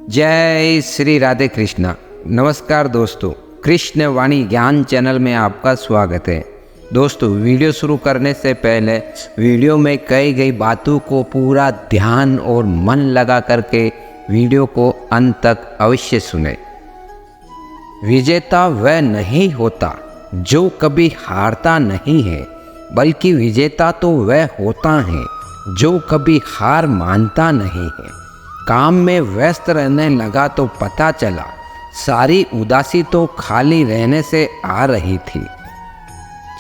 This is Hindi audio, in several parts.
जय श्री राधे कृष्णा। नमस्कार दोस्तों, कृष्ण वाणी ज्ञान चैनल में आपका स्वागत है। दोस्तों, वीडियो शुरू करने से पहले वीडियो में कही गई बातों को पूरा ध्यान और मन लगा करके वीडियो को अंत तक अवश्य सुने। विजेता वह नहीं होता जो कभी हारता नहीं है, बल्कि विजेता तो वह होता है जो कभी हार मानता नहीं है। काम में व्यस्त रहने लगा तो पता चला सारी उदासी तो खाली रहने से आ रही थी।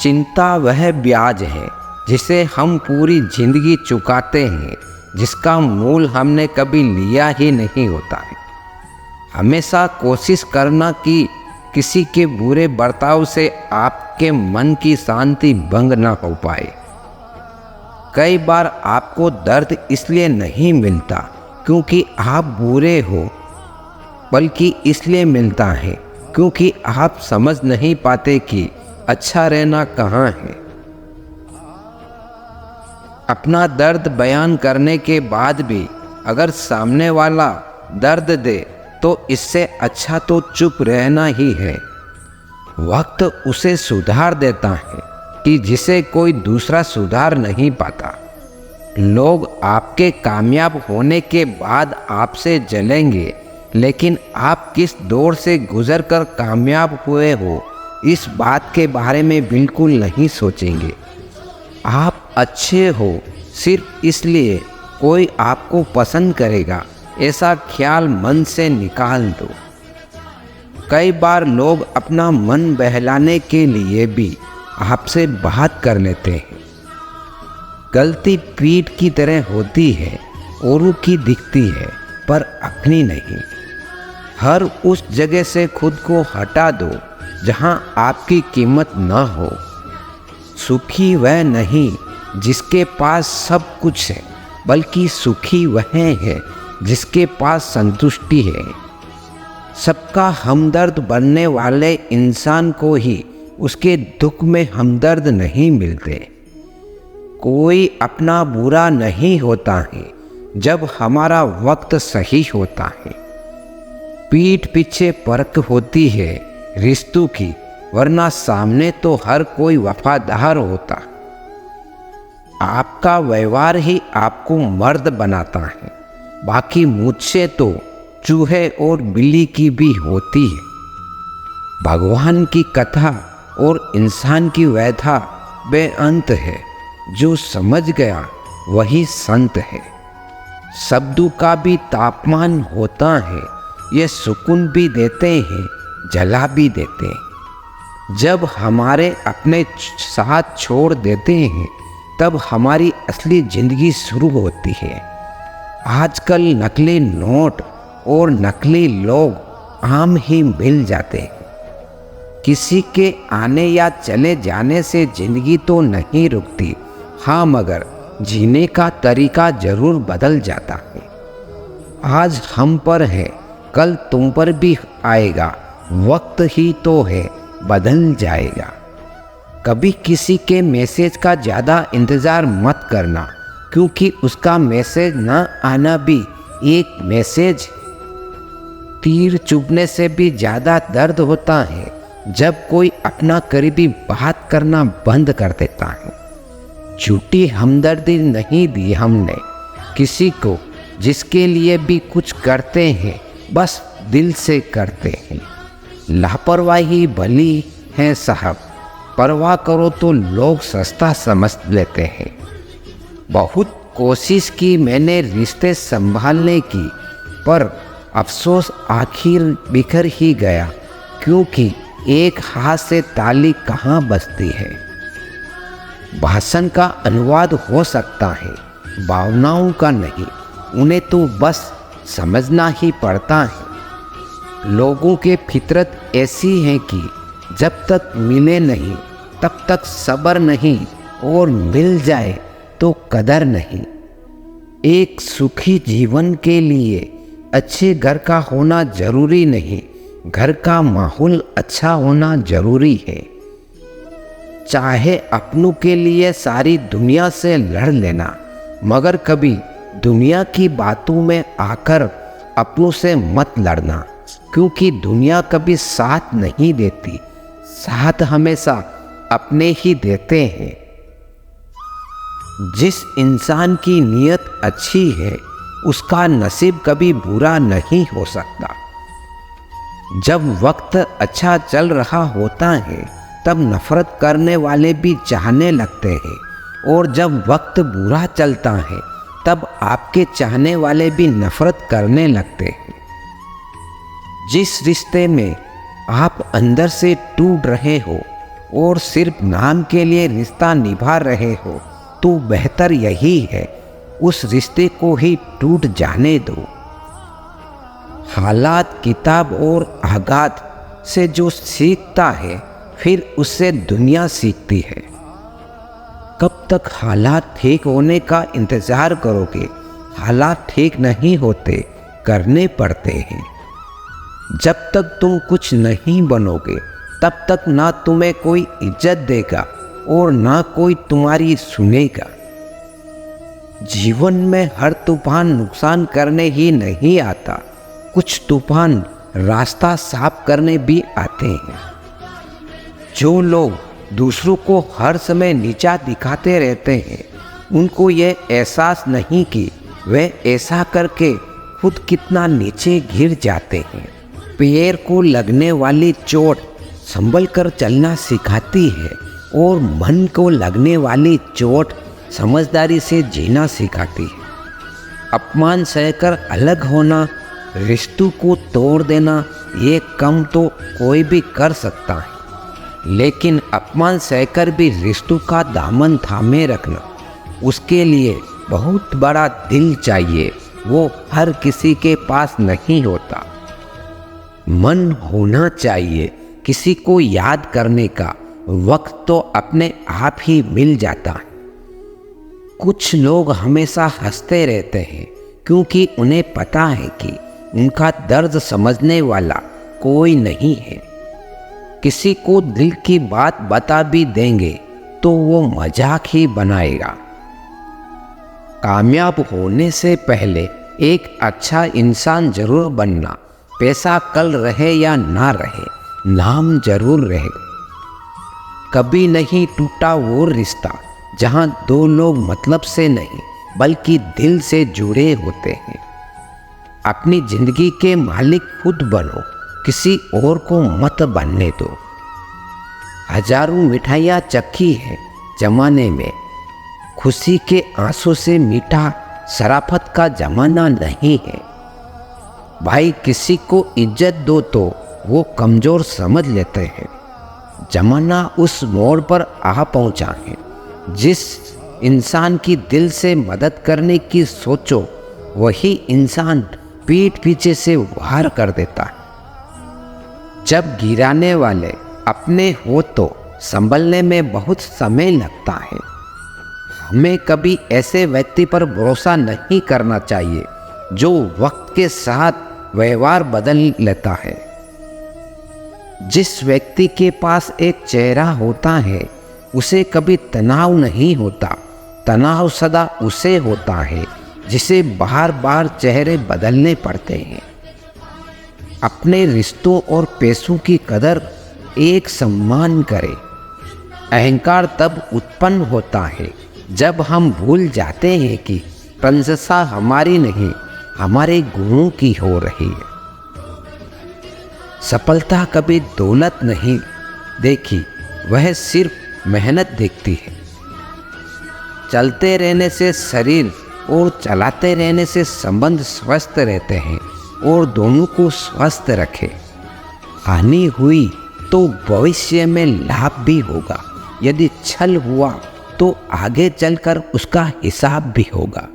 चिंता वह ब्याज है जिसे हम पूरी जिंदगी चुकाते हैं, जिसका मूल हमने कभी लिया ही नहीं होता है। हमेशा कोशिश करना कि किसी के बुरे बर्ताव से आपके मन की शांति भंग न हो पाए। कई बार आपको दर्द इसलिए नहीं मिलता क्योंकि आप बुरे हो, बल्कि इसलिए मिलता है क्योंकि आप समझ नहीं पाते कि अच्छा रहना कहाँ है। अपना दर्द बयान करने के बाद भी अगर सामने वाला दर्द दे तो इससे अच्छा तो चुप रहना ही है। वक्त उसे सुधार देता है कि जिसे कोई दूसरा सुधार नहीं पाता। लोग आपके कामयाब होने के बाद आपसे जलेंगे, लेकिन आप किस दौर से गुजरकर कामयाब हुए हो इस बात के बारे में बिल्कुल नहीं सोचेंगे। आप अच्छे हो सिर्फ इसलिए कोई आपको पसंद करेगा, ऐसा ख्याल मन से निकाल दो। कई बार लोग अपना मन बहलाने के लिए भी आपसे बात कर लेते हैं। गलती पीठ की तरह होती है, औरों की दिखती है पर अपनी नहीं। हर उस जगह से खुद को हटा दो जहां आपकी कीमत न हो। सुखी वह नहीं जिसके पास सब कुछ है, बल्कि सुखी वह है जिसके पास संतुष्टि है। सबका हमदर्द बनने वाले इंसान को ही उसके दुख में हमदर्द नहीं मिलते। कोई अपना बुरा नहीं होता है जब हमारा वक्त सही होता है। पीठ पीछे परख होती है रिश्तों की, वरना सामने तो हर कोई वफादार होता। आपका व्यवहार ही आपको मर्द बनाता है, बाकी मुझसे तो चूहे और बिल्ली की भी होती है। भगवान की कथा और इंसान की व्यथा बेअंत है। जो समझ गया वही संत है। शब्दों का भी तापमान होता है, ये सुकून भी देते हैं, जला भी देते हैं। जब हमारे अपने साथ छोड़ देते हैं तब हमारी असली जिंदगी शुरू होती है। आजकल नकली नोट और नकली लोग आम ही मिल जाते हैं। किसी के आने या चले जाने से जिंदगी तो नहीं रुकती, हाँ, मगर जीने का तरीका जरूर बदल जाता है। आज हम पर है, कल तुम पर भी आएगा। वक्त ही तो है, बदल जाएगा। कभी किसी के मैसेज का ज़्यादा इंतज़ार मत करना, क्योंकि उसका मैसेज न आना भी एक मैसेज। तीर चुभने से भी ज़्यादा दर्द होता है जब कोई अपना करीबी बात करना बंद कर देता है। झूठी हमदर्दी नहीं दी हमने किसी को, जिसके लिए भी कुछ करते हैं बस दिल से करते हैं। लापरवाही भली है साहब, परवाह करो तो लोग सस्ता समझ लेते हैं। बहुत कोशिश की मैंने रिश्ते संभालने की, पर अफसोस आखिर बिखर ही गया, क्योंकि एक हाथ से ताली कहाँ बजती है। भाषण का अनुवाद हो सकता है, भावनाओं का नहीं। उन्हें तो बस समझना ही पड़ता है। लोगों के फितरत ऐसी है कि जब तक मिले नहीं तब तक सब्र नहीं, और मिल जाए तो कदर नहीं। एक सुखी जीवन के लिए अच्छे घर का होना जरूरी नहीं, घर का माहौल अच्छा होना जरूरी है। चाहे अपनों के लिए सारी दुनिया से लड़ लेना, मगर कभी दुनिया की बातों में आकर अपनों से मत लड़ना, क्योंकि दुनिया कभी साथ नहीं देती, साथ हमेशा अपने ही देते हैं। जिस इंसान की नीयत अच्छी है उसका नसीब कभी बुरा नहीं हो सकता। जब वक्त अच्छा चल रहा होता है तब नफरत करने वाले भी चाहने लगते हैं, और जब वक्त बुरा चलता है तब आपके चाहने वाले भी नफरत करने लगते हैं। जिस रिश्ते में आप अंदर से टूट रहे हो और सिर्फ नाम के लिए रिश्ता निभा रहे हो, तो बेहतर यही है उस रिश्ते को ही टूट जाने दो। हालात, किताब और आघात से जो सीखता है फिर उससे दुनिया सीखती है। कब तक हालात ठीक होने का इंतज़ार करोगे? हालात ठीक नहीं होते, करने पड़ते हैं। जब तक तुम कुछ नहीं बनोगे तब तक ना तुम्हें कोई इज्जत देगा और ना कोई तुम्हारी सुनेगा। जीवन में हर तूफान नुकसान करने ही नहीं आता, कुछ तूफान रास्ता साफ करने भी आते हैं। जो लोग दूसरों को हर समय नीचा दिखाते रहते हैं, उनको ये एहसास नहीं कि वे ऐसा करके खुद कितना नीचे गिर जाते हैं। पैर को लगने वाली चोट संभल कर चलना सिखाती है, और मन को लगने वाली चोट समझदारी से जीना सिखाती है। अपमान सहकर अलग होना, रिश्तों को तोड़ देना, ये कम तो कोई भी कर सकता है, लेकिन अपमान सहकर भी रिश्तों का दामन थामे रखना, उसके लिए बहुत बड़ा दिल चाहिए। वो हर किसी के पास नहीं होता। मन होना चाहिए, किसी को याद करने का वक्त तो अपने आप ही मिल जाता है। कुछ लोग हमेशा हंसते रहते हैं क्योंकि उन्हें पता है कि उनका दर्द समझने वाला कोई नहीं है। किसी को दिल की बात बता भी देंगे तो वो मजाक ही बनाएगा। कामयाब होने से पहले एक अच्छा इंसान जरूर बनना। पैसा कल रहे या ना रहे, नाम जरूर रहे। कभी नहीं टूटा वो रिश्ता जहाँ दो लोग मतलब से नहीं बल्कि दिल से जुड़े होते हैं। अपनी जिंदगी के मालिक खुद बनो, किसी और को मत बनने दो। हजारों मिठाइयाँ चखी है जमाने में, खुशी के आंसू से मीठा शराफत का जमाना नहीं है। भाई, किसी को इज्जत दो तो वो कमज़ोर समझ लेते हैं। जमाना उस मोड़ पर आ पहुंचा है, जिस इंसान की दिल से मदद करने की सोचो वही इंसान पीठ पीछे से वार कर देता है। जब गिराने वाले अपने हो तो संभलने में बहुत समय लगता है। हमें कभी ऐसे व्यक्ति पर भरोसा नहीं करना चाहिए जो वक्त के साथ व्यवहार बदल लेता है। जिस व्यक्ति के पास एक चेहरा होता है उसे कभी तनाव नहीं होता। तनाव सदा उसे होता है जिसे बार बार चेहरे बदलने पड़ते हैं। अपने रिश्तों और पैसों की कदर एक सम्मान करें। अहंकार तब उत्पन्न होता है जब हम भूल जाते हैं कि प्रशंसा हमारी नहीं, हमारे गुणों की हो रही है। सफलता कभी दौलत नहीं देखी, वह सिर्फ मेहनत देखती है। चलते रहने से शरीर और चलाते रहने से संबंध स्वस्थ रहते हैं, और दोनों को स्वस्थ रखें। हानि हुई तो भविष्य में लाभ भी होगा। यदि छल हुआ तो आगे चलकर उसका हिसाब भी होगा।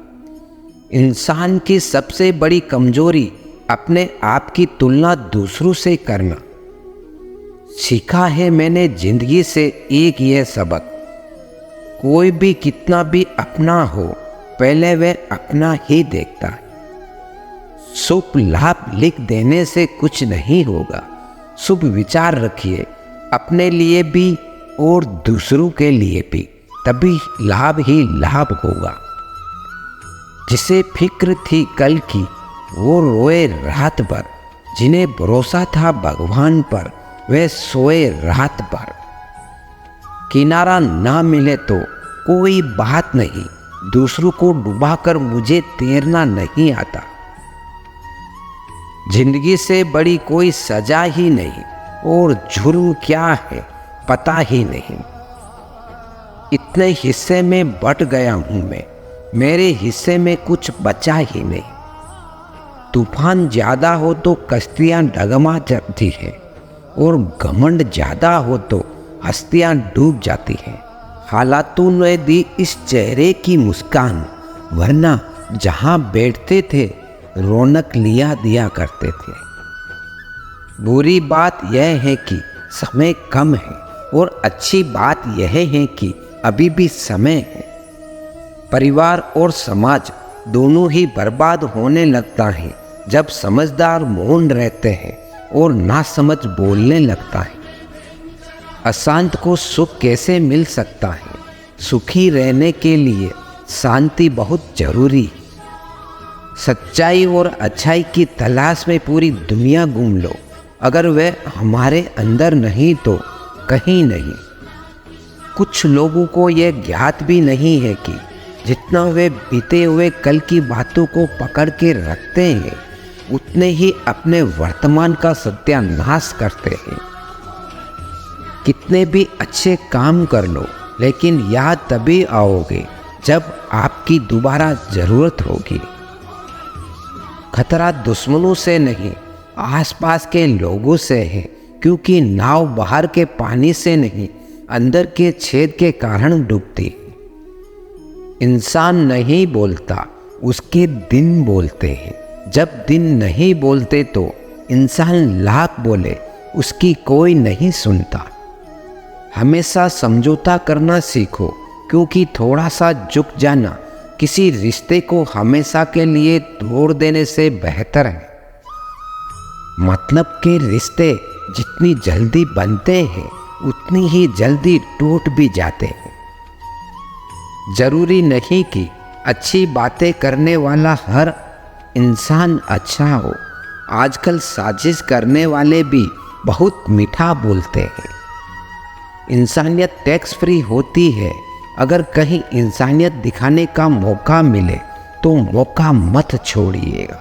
इंसान की सबसे बड़ी कमजोरी अपने आप की तुलना दूसरों से करना। सीखा है मैंने जिंदगी से एक यह सबक, कोई भी कितना भी अपना हो पहले वह अपना ही देखता है। शुभ लाभ लिख देने से कुछ नहीं होगा। शुभ विचार रखिए, अपने लिए भी और दूसरों के लिए भी, तभी लाभ ही लाभ होगा। जिसे फिक्र थी कल की वो रोए रात भर, जिन्हें भरोसा था भगवान पर वे सोए रात भर। किनारा ना मिले तो कोई बात नहीं, दूसरों को डुबाकर मुझे तैरना नहीं आता। जिंदगी से बड़ी कोई सजा ही नहीं, और जुर्म क्या है पता ही नहीं। इतने हिस्से में बट गया हूं मैं, मेरे हिस्से में कुछ बचा ही नहीं। तूफान ज्यादा हो तो कश्तियां डगमा जाती है, और घमंड ज्यादा हो तो हस्तियां डूब जाती हैं। हालातों ने दी इस चेहरे की मुस्कान, वरना जहां बैठते थे रौनक लिया दिया करते थे। बुरी बात यह है कि समय कम है, और अच्छी बात यह है कि अभी भी समय है। परिवार और समाज दोनों ही बर्बाद होने लगता है जब समझदार मौन रहते हैं और नासमझ बोलने लगता है। अशांत को सुख कैसे मिल सकता है? सुखी रहने के लिए शांति बहुत जरूरी। सच्चाई और अच्छाई की तलाश में पूरी दुनिया घूम लो, अगर वह हमारे अंदर नहीं तो कहीं नहीं। कुछ लोगों को यह ज्ञात भी नहीं है कि जितना वे बीते हुए कल की बातों को पकड़ के रखते हैं, उतने ही अपने वर्तमान का सत्यानाश करते हैं। कितने भी अच्छे काम कर लो, लेकिन याद तभी आओगे जब आपकी दोबारा जरूरत होगी। खतरा दुश्मनों से नहीं, आसपास के लोगों से है, क्योंकि नाव बाहर के पानी से नहीं, अंदर के छेद के कारण डूबती। इंसान नहीं बोलता, उसके दिन बोलते हैं। जब दिन नहीं बोलते तो इंसान लाख बोले, उसकी कोई नहीं सुनता। हमेशा समझौता करना सीखो, क्योंकि थोड़ा सा झुक जाना किसी रिश्ते को हमेशा के लिए तोड़ देने से बेहतर है। मतलब के रिश्ते जितनी जल्दी बनते हैं, उतनी ही जल्दी टूट भी जाते हैं। जरूरी नहीं कि अच्छी बातें करने वाला हर इंसान अच्छा हो। आजकल साजिश करने वाले भी बहुत मीठा बोलते हैं। इंसानियत टैक्स फ्री होती है। अगर कहीं इंसानियत दिखाने का मौका मिले तो मौका मत छोड़िएगा।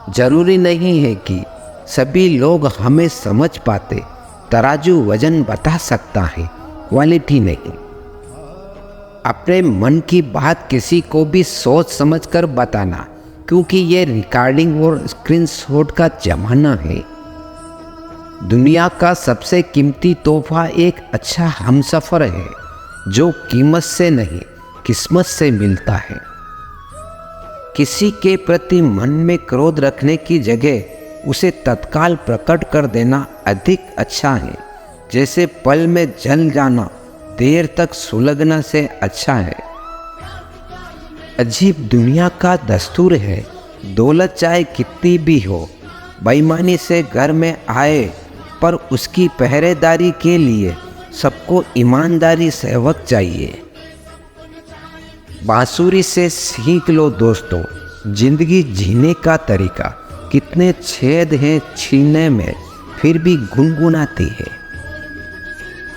जरूरी नहीं है कि सभी लोग हमें समझ पाते। तराजू वजन बता सकता है, क्वालिटी नहीं। अपने मन की बात किसी को भी सोच समझकर बताना, क्योंकि ये रिकॉर्डिंग और स्क्रीनशॉट का जमाना है। दुनिया का सबसे कीमती तोहफा एक अच्छा हमसफर है, जो कीमत से नहीं किस्मत से मिलता है। किसी के प्रति मन में क्रोध रखने की जगह उसे तत्काल प्रकट कर देना अधिक अच्छा है। जैसे पल में जल जाना देर तक सुलगना से अच्छा है। अजीब दुनिया का दस्तूर है, दौलत चाहे कितनी भी हो, बेईमानी से घर में आए, पर उसकी पहरेदारी के लिए सबको ईमानदारी से वक्त चाहिए। बांसुरी से सीख लो दोस्तों, जिंदगी जीने का तरीका। कितने छेद हैं छीने में, फिर भी गुनगुनाती है।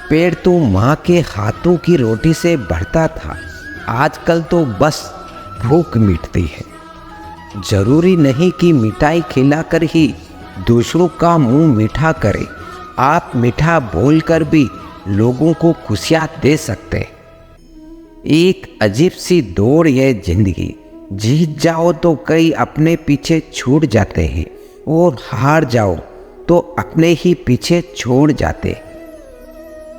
पेड़ तो माँ के हाथों की रोटी से बढ़ता था, आजकल तो बस भूख मिटती है। जरूरी नहीं कि मिठाई खिलाकर ही दूसरों का मुंह मीठा करे। आप मीठा बोलकर भी लोगों को खुशियाँ दे सकते हैं। एक अजीब सी दौड़ है जिंदगी। जीत जाओ तो कई अपने पीछे छूट जाते हैं, और हार जाओ तो अपने ही पीछे छोड़ जाते।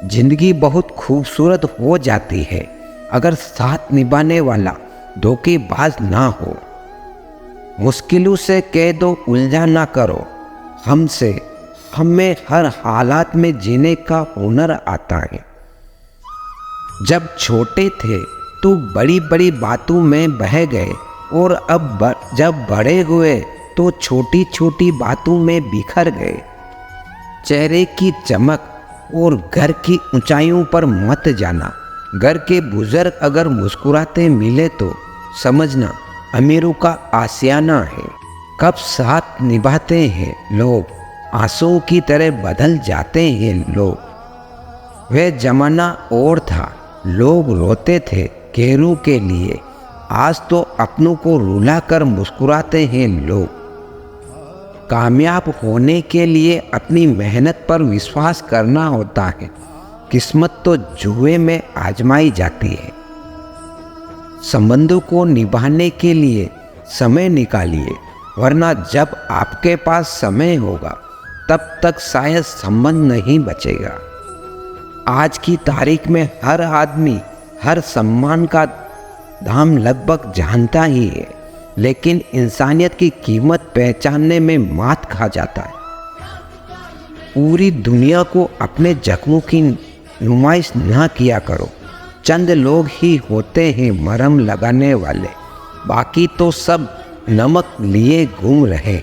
जिंदगी बहुत खूबसूरत हो जाती है अगर साथ निभाने वाला धोखेबाज ना हो। मुश्किलों से कह दो उलझा ना करो, हमें हर हालात में जीने का हुनर आता है। जब छोटे थे तो बड़ी बड़ी बातों में बह गए, और अब जब बड़े हुए तो छोटी छोटी बातों में बिखर गए। चेहरे की चमक और घर की ऊंचाइयों पर मत जाना। घर के बुजुर्ग अगर मुस्कुराते मिले तो समझना अमीरों का आशियाना है। कब साथ निभाते हैं लोग, आंसू की तरह बदल जाते हैं लोग। वह जमाना और था, लोग रोते थे गैरों के लिए, आज तो अपनों को रुला कर मुस्कुराते हैं लोग। कामयाब होने के लिए अपनी मेहनत पर विश्वास करना होता है, किस्मत तो जुए में आजमाई जाती है। संबंधों को निभाने के लिए समय निकालिए, वरना जब आपके पास समय होगा तब तक शायद संबंध नहीं बचेगा। आज की तारीख में हर आदमी हर सम्मान का दाम लगभग जानता ही है, लेकिन इंसानियत की कीमत पहचानने में मात खा जाता है। पूरी दुनिया को अपने जख्मों की नुमाइश ना किया करो। चंद लोग ही होते हैं मरहम लगाने वाले, बाकी तो सब नमक लिए घूम रहे।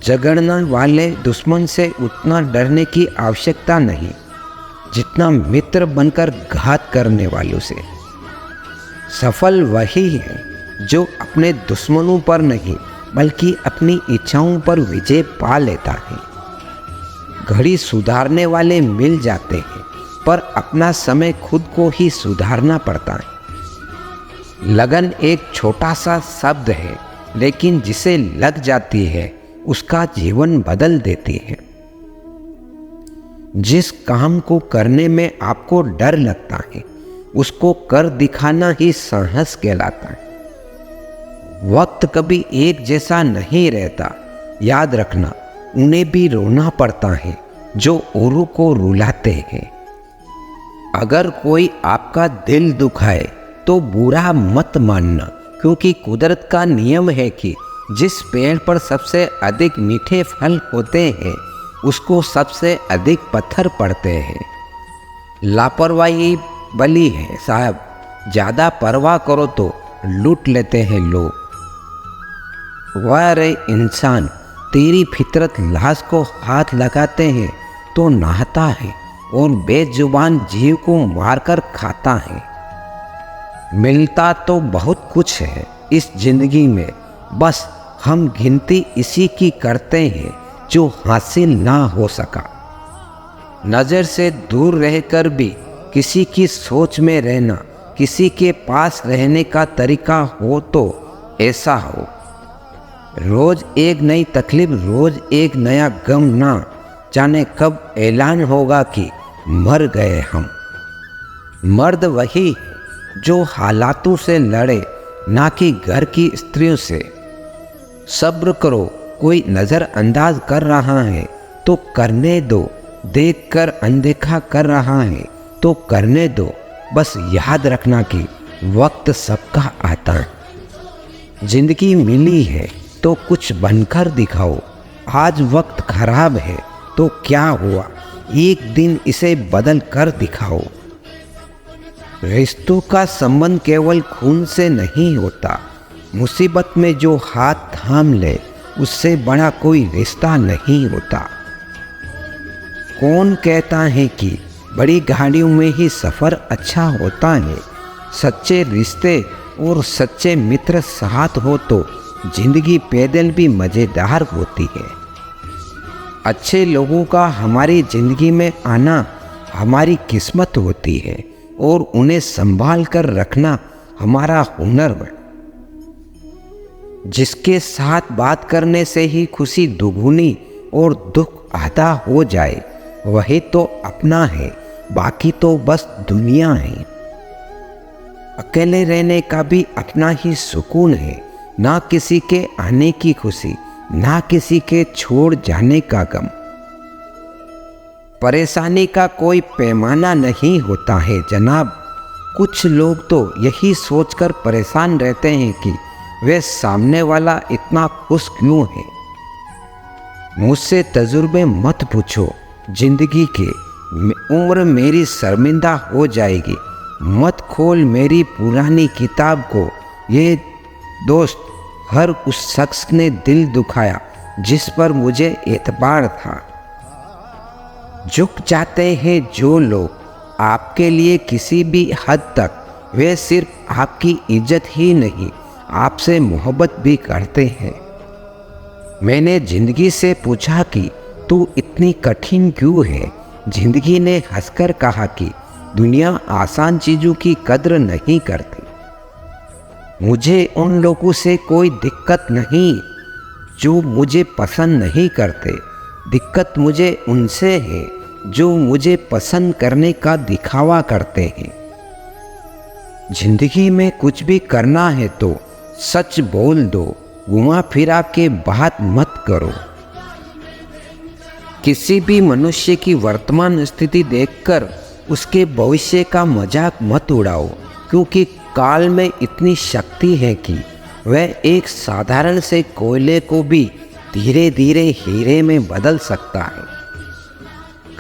झगड़ने वाले दुश्मन से उतना डरने की आवश्यकता नहीं जितना मित्र बनकर घात करने वालों से। सफल वही है जो अपने दुश्मनों पर नहीं बल्कि अपनी इच्छाओं पर विजय पा लेता है। घड़ी सुधारने वाले मिल जाते हैं, पर अपना समय खुद को ही सुधारना पड़ता है। लगन एक छोटा सा शब्द है, लेकिन जिसे लग जाती है उसका जीवन बदल देती है। जिस काम को करने में आपको डर लगता है उसको कर दिखाना ही साहस कहलाता है। वक्त कभी एक जैसा नहीं रहता, याद रखना उन्हें भी रोना पड़ता है जो औरों को रुलाते हैं। अगर कोई आपका दिल दुखाए तो बुरा मत मानना, क्योंकि कुदरत का नियम है कि जिस पेड़ पर सबसे अधिक मीठे फल होते हैं उसको सबसे अधिक पत्थर पड़ते हैं। लापरवाही बली है साहब, ज़्यादा परवाह करो तो लूट लेते हैं लोग। वह रे इंसान, तेरी फितरत लाश को हाथ लगाते हैं तो नहाता है और बेजुबान जीव को मारकर खाता है। मिलता तो बहुत कुछ है इस जिंदगी में, बस हम गिनती इसी की करते हैं जो हासिल ना हो सका। नज़र से दूर रहकर भी किसी की सोच में रहना, किसी के पास रहने का तरीका हो तो ऐसा हो। रोज़ एक नई तकलीफ, रोज़ एक नया गम, ना जाने कब ऐलान होगा कि मर गए हम। मर्द वही है जो हालातों से लड़े, ना कि घर की स्त्रियों से। सब्र करो, कोई नज़रअंदाज कर रहा है तो करने दो, देखकर अनदेखा कर रहा है तो करने दो। बस याद रखना कि वक्त सबका आता है। जिंदगी मिली है तो कुछ बनकर दिखाओ। आज वक्त खराब है तो क्या हुआ, एक दिन इसे बदल कर दिखाओ। रिश्तों का संबंध केवल खून से नहीं होता, मुसीबत में जो हाथ थाम ले उससे बड़ा कोई रिश्ता नहीं होता। कौन कहता है कि बड़ी गाड़ियों में ही सफ़र अच्छा होता है। सच्चे रिश्ते और सच्चे मित्र साथ हो तो जिंदगी पैदल भी मज़ेदार होती है। अच्छे लोगों का हमारी ज़िंदगी में आना हमारी किस्मत होती है और उन्हें संभाल कर रखना हमारा हुनर है। जिसके साथ बात करने से ही खुशी दुगुनी और दुख आधा हो जाए वही तो अपना है, बाकी तो बस दुनिया है। अकेले रहने का भी अपना ही सुकून है, ना किसी के आने की खुशी, ना किसी के छोड़ जाने का गम। परेशानी का कोई पैमाना नहीं होता है जनाब। कुछ लोग तो यही सोचकर परेशान रहते हैं कि वे सामने वाला इतना खुश क्यों है। मुझसे तजुर्बे मत पूछो जिंदगी के, उम्र मेरी शर्मिंदा हो जाएगी। मत खोल मेरी पुरानी किताब को। ये दोस्त, हर उस शख्स ने दिल दुखाया जिस पर मुझे एतबार था। झुक जाते हैं जो लोग आपके लिए किसी भी हद तक, वे सिर्फ आपकी इज्जत ही नहीं आपसे मोहब्बत भी करते हैं। मैंने जिंदगी से पूछा कि तू इतनी कठिन क्यों है। जिंदगी ने हंसकर कहा कि दुनिया आसान चीज़ों की कद्र नहीं करती। मुझे उन लोगों से कोई दिक्कत नहीं जो मुझे पसंद नहीं करते, दिक्कत मुझे उनसे है जो मुझे पसंद करने का दिखावा करते हैं। जिंदगी में कुछ भी करना है तो सच बोल दो, घुमा फिरा के बात मत करो। किसी भी मनुष्य की वर्तमान स्थिति देखकर उसके भविष्य का मजाक मत उड़ाओ, क्योंकि काल में इतनी शक्ति है कि वह एक साधारण से कोयले को भी धीरे धीरे हीरे में बदल सकता है।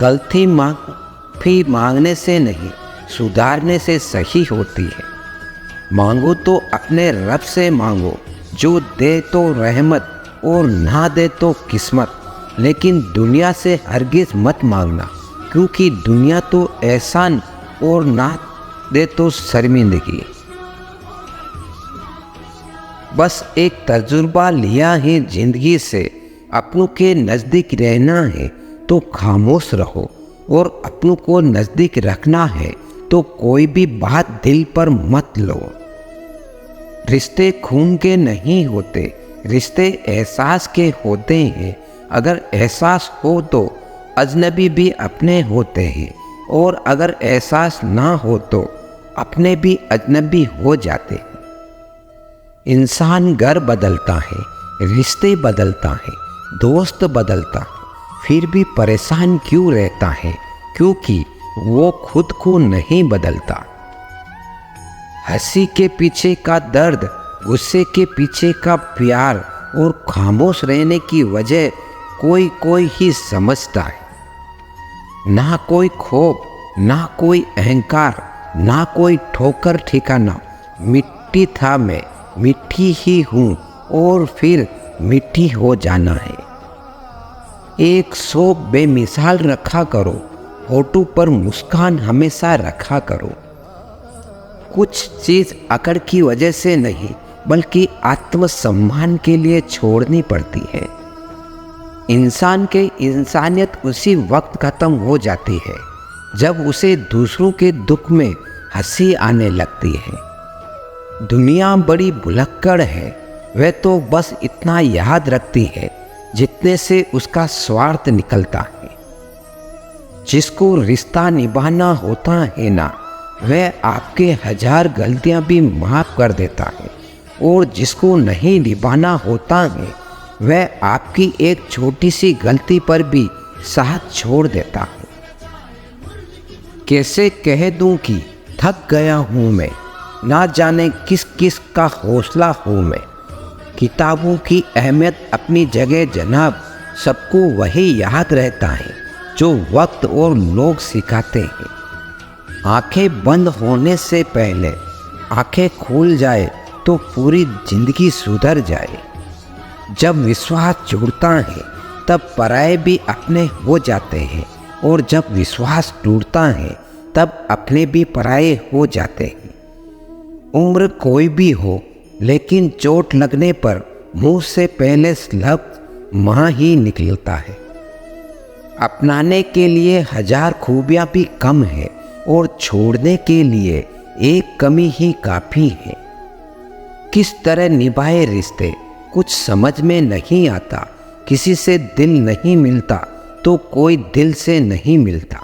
गलती माफी मांगने से नहीं, सुधारने से सही होती है। मांगो तो अपने रब से मांगो, जो दे तो रहमत और ना दे तो किस्मत। लेकिन दुनिया से हरगिज मत मांगना, क्योंकि दुनिया तो एहसान और ना दे तो शर्मिंदगी। बस एक तजुर्बा लिया है जिंदगी से, अपनों के नज़दीक रहना है तो खामोश रहो, और अपनों को नज़दीक रखना है तो कोई भी बात दिल पर मत लो। रिश्ते खून के नहीं होते, रिश्ते एहसास के होते हैं। अगर एहसास हो तो अजनबी भी अपने होते हैं, और अगर एहसास ना हो तो अपने भी अजनबी हो जाते हैं। इंसान घर बदलता है, रिश्ते बदलता है, दोस्त बदलता है, फिर भी परेशान क्यों रहता है? क्योंकि वो खुद को नहीं बदलता। हंसी के पीछे का दर्द, गुस्से के पीछे का प्यार और खामोश रहने की वजह कोई कोई ही समझता है। ना कोई खौफ, ना कोई अहंकार, ना कोई ठोकर ठिकाना। मिट्टी था मैं, मिट्टी ही हूँ, और फिर मिट्टी हो जाना है। एक शौक बेमिसाल रखा करो, होठों पर मुस्कान हमेशा रखा करो। कुछ चीज़ अकड़ की वजह से नहीं, बल्कि आत्मसम्मान के लिए छोड़नी पड़ती है। इंसान के इंसानियत उसी वक्त खत्म हो जाती है जब उसे दूसरों के दुख में हंसी आने लगती है। दुनिया बड़ी भुलक्कड़ है, वह तो बस इतना याद रखती है जितने से उसका स्वार्थ निकलता है। जिसको रिश्ता निभाना होता है ना, वह आपके 1000 गलतियां भी माफ़ कर देता है, और जिसको नहीं निभाना होता है वह आपकी एक छोटी सी गलती पर भी साथ छोड़ देता है। कैसे कह दूं कि थक गया हूँ मैं, ना जाने किस किस का हौसला हूँ मैं। किताबों की अहमियत अपनी जगह जनाब, सबको वही याद रहता है जो वक्त और लोग सिखाते हैं। आंखें बंद होने से पहले आंखें खुल जाए तो पूरी जिंदगी सुधर जाए। जब विश्वास जुड़ता है तब पराये भी अपने हो जाते हैं, और जब विश्वास टूटता है तब अपने भी पराये हो जाते हैं। उम्र कोई भी हो, लेकिन चोट लगने पर मुंह से पहले लफ्ज़ माँ ही निकलता है। अपनाने के लिए 1000 खूबियाँ भी कम है, और छोड़ने के लिए एक कमी ही काफ़ी है। किस तरह निभाए रिश्ते कुछ समझ में नहीं आता। किसी से दिल नहीं मिलता तो कोई दिल से नहीं मिलता।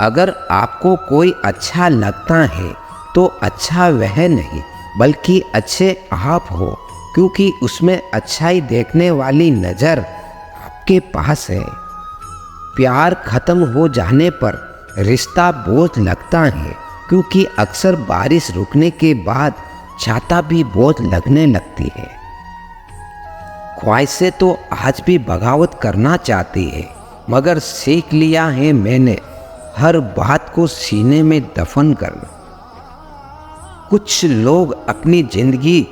अगर आपको कोई अच्छा लगता है तो अच्छा वह नहीं, बल्कि अच्छे आप हो, क्योंकि उसमें अच्छाई देखने वाली नज़र आपके पास है। प्यार खत्म हो जाने पर रिश्ता बोझ लगता है, क्योंकि अक्सर बारिश रुकने के बाद छाता भी बोझ लगने लगती है। ख्वाहिशें तो आज भी बगावत करना चाहती है, मगर सीख लिया है मैंने हर बात को सीने में दफन करना। कुछ लोग अपनी जिंदगी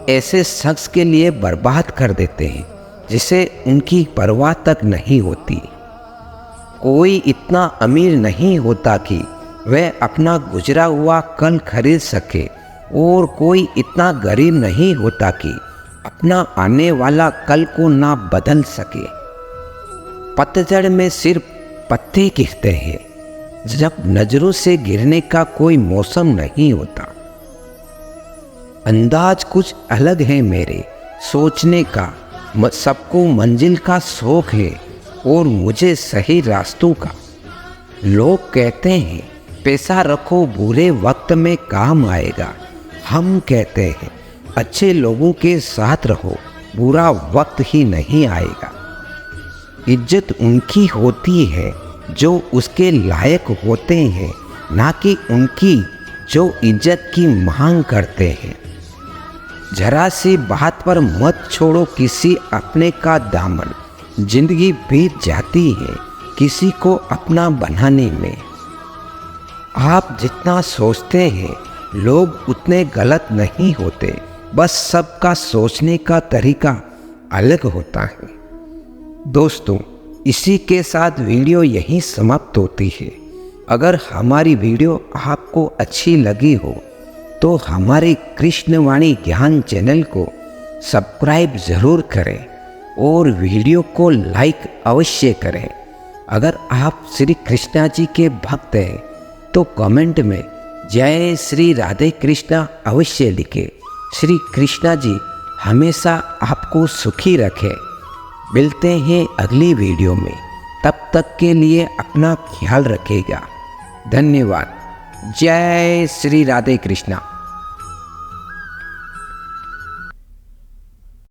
ऐसे शख्स के लिए बर्बाद कर देते हैं जिसे उनकी परवाह तक नहीं होती। कोई इतना अमीर नहीं होता कि वह अपना गुजरा हुआ कल खरीद सके, और कोई इतना गरीब नहीं होता कि अपना आने वाला कल को ना बदल सके। पतझड़ में सिर्फ पत्ते गिरते हैं, जब नजरों से गिरने का कोई मौसम नहीं होता। अंदाज कुछ अलग है मेरे सोचने का, सबको मंजिल का शौक है और मुझे सही रास्तों का। लोग कहते हैं पैसा रखो बुरे वक्त में काम आएगा, हम कहते हैं अच्छे लोगों के साथ रहो बुरा वक्त ही नहीं आएगा। इज्जत उनकी होती है जो उसके लायक होते हैं, ना कि उनकी जो इज्जत की मांग करते हैं। जरा सी बात पर मत छोड़ो किसी अपने का दामन, जिंदगी बीत जाती है किसी को अपना बनाने में। आप जितना सोचते हैं लोग उतने गलत नहीं होते, बस सबका सोचने का तरीका अलग होता है। दोस्तों, इसी के साथ वीडियो यहीं समाप्त होती है। अगर हमारी वीडियो आपको अच्छी लगी हो तो हमारे कृष्णवाणी ज्ञान चैनल को सब्सक्राइब ज़रूर करें और वीडियो को लाइक अवश्य करें। अगर आप श्री कृष्णा जी के भक्त हैं तो कमेंट में जय श्री राधे कृष्णा अवश्य लिखें। श्री कृष्णा जी हमेशा आपको सुखी रखें। मिलते हैं अगली वीडियो में, तब तक के लिए अपना ख्याल रखिएगा। धन्यवाद। जय श्री राधे कृष्णा।